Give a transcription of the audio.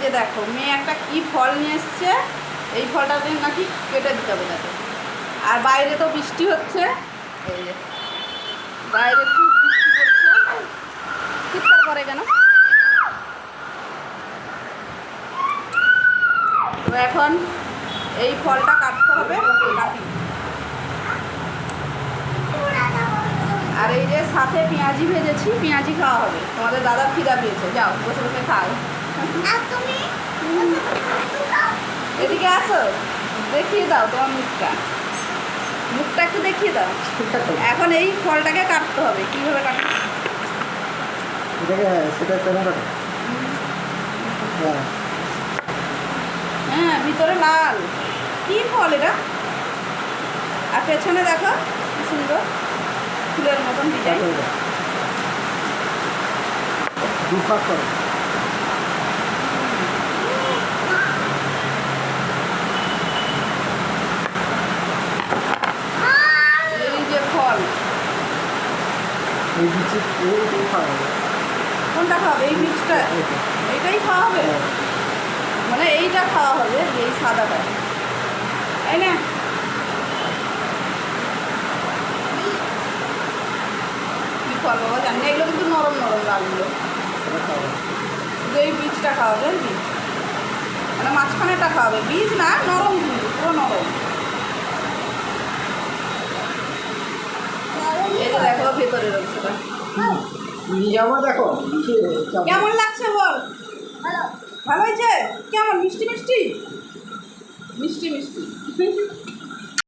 যে দেখো মেয়ে একটা কি ফল নিয়ে এসছে, এই ফলটাতে নাকি কেটে দিতে হবে তাকে। আর বাইরে তো বৃষ্টি হচ্ছে, এই যে বাইরে খুব বৃষ্টি পড়ছে, চিৎকার করে কেন? তো এখন এই ফলটা কাটতে হবে, কাটি। আর এই যে সাথে পেঁয়াজি ভেজেছি, পেঁয়াজি খাওয়া হবে। তোমাদের দাদা খিদা পেয়েছে, যাও বসে বসে খাও। এদিকে আসো, দেখিয়ে দাও তোমার মুখটা, মুখটা একটু দেখিয়ে দাও। এখন এই ফলটাকে কাটতে হবে, কীভাবে কাটতে? হ্যাঁ, ভিতরে লাল। কি ফল এটা? আর পেছনে দেখো কি সুন্দর ফুলের মতন ডিজাইন। এই যে ফল, কোনটা খাওয়াবে? এই বীজটা, এইটাই খাওয়া হবে? মানে এইটা খাওয়া হবে, এই সাদাটা, তাই না? কি ফল বাবা জানি না, এগুলো কিন্তু নরম নরম লালগুলো। শুধু এই বীজটা খাওয়াবে, বীজ মানে মাঝখানেটা খাওয়াবে, বীজ না, নরম কিন্তু পুরো নরম। এই যে দেখো ভেতরে রয়েছে। দেখো কেমন লাগছে বল? ভালো হয়েছে? কেমন মিষ্টি মিষ্টি মিষ্টি মিষ্টি